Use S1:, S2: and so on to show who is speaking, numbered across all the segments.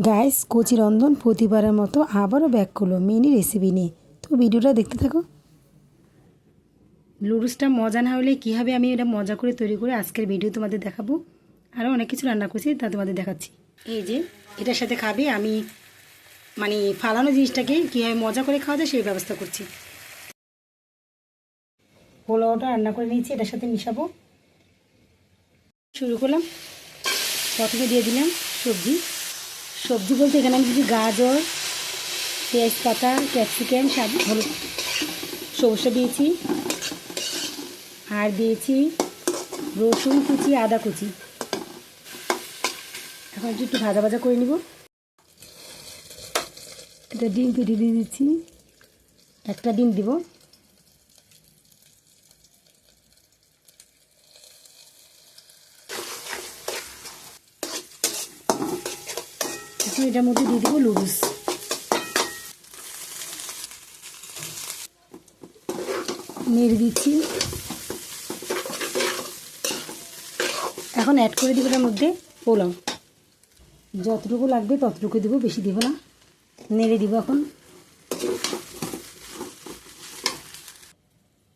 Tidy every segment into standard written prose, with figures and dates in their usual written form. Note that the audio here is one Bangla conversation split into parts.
S1: গাইস, কচি রন্ধন প্রতিবারের মতো আবারও ব্যাক করলো মিনি রেসিপি নিয়ে। তো ভিডিওটা দেখতে থাকো। নুডলসটা মজা না হলে কী হবে, আমি এটা মজা করে তৈরি করে আজকের ভিডিও তোমাদের দেখাবো। আরও অনেক কিছু রান্না করছি, তা তোমাদের দেখাচ্ছি। এই যে এটার সাথে খাবে, আমি মানে ফালানো জিনিসটাকে কীভাবে মজা করে খাওয়া যায় সেই ব্যবস্থা করছি। পোলাওটা রান্না করে নিয়েছি, এটার সাথে মিশাবো। শুরু করলাম, প্রথমে দিয়ে দিলাম সবজি। সবজি বলতে এখানে আমি দিচ্ছি গাজর, পেঁয়াজ পাতা, ক্যাপসিকাম, হলুদ, সরষে দিয়েছি, আর দিয়েছি রসুন কুচি, আদা কুচি। এখন একটু ভাজা ভাজা করে নিব। এটা ডিম কেটে দিয়ে দিচ্ছি, একটা ডিম দিব। এখন এটার মধ্যে দিয়ে দেবো নুডলস। নেড়ে দিচ্ছি। এখন অ্যাড করে দিব এটার মধ্যে পোলাও। যতটুকু লাগবে ততটুকু দেবো, বেশি দিব না। নেড়ে দিব এখন।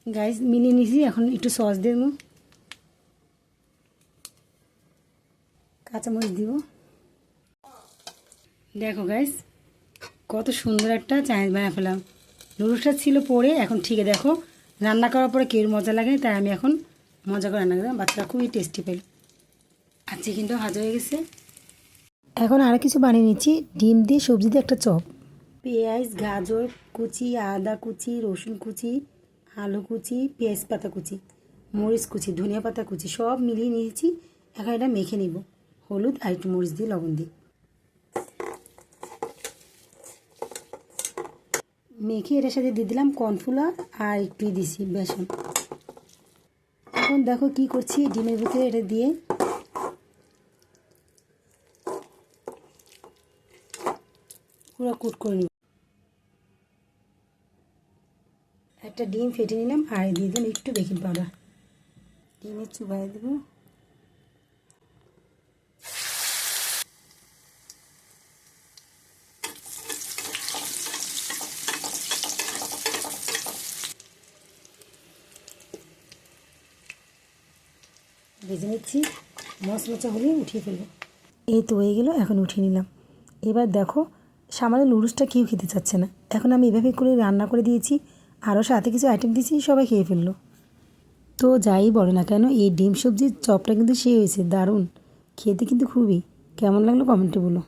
S1: গাইস, মিলিয়ে নিয়েছি, এখন একটু সস দেব, কাঁচামরিচ দিব। দেখো গাইস, কত সুন্দর একটা চাইনিজ বানিয়ে ফেলাম। নুডলসটা ছিল পরে, এখন ঠিক আছে। দেখো, রান্না করার পরে কেউ মজা লাগে, তাই আমি এখন মজা করে রান্না করলাম। বাচ্চারা খুবই টেস্টি পেল। আর চিকেনটাও ভাজা হয়ে গেছে। এখন আরও কিছু বানিয়ে নিচ্ছি। ডিম দিয়ে সবজি দিয়ে একটা চপ। পেঁয়াজ, গাজর কুচি, আদা কুচি, রসুন কুচি, আলু কুচি, পেঁয়াজ পাতা কুচি, মরিচ কুচি, ধনিয়া পাতা কুচি সব মিলিয়ে নিয়েছি। এখন এটা মেখে নিব হলুদ আর একটু মরিচ দিয়ে, লবণ দিয়ে মেখে এটার সাথে দিয়ে দিলাম কর্নফ্লাওয়ার আর একটু দিছি বেসন। এখন দেখো কি করছি, ডিমের ভিতরে এটা দিয়ে পুরো কুট করে নিব। একটা ডিম ফেটে নিলাম আর দিয়ে দিলাম একটু বেকিং পাউডার। ডিমের চুবাই দেবো। ভেজে নিচ্ছি, মশমচা হলে উঠিয়ে ফেলবো। এই তো হয়ে গেলো, এখন উঠিয়ে নিলাম। এবার দেখো, সামান্য নুডলসটা কেউ খেতে চাচ্ছে না। এখন আমি এভাবে করে রান্না করে দিয়েছি, আরও সাথে কিছু আইটেম দিয়েছি, সবাই খেয়ে ফেললো। তো যাই বলো না কেন, এই ডিম সবজির চপটা কিন্তু সেই হয়েছে, দারুণ খেতে কিন্তু খুবই। কেমন লাগলো কমেন্টে বলো।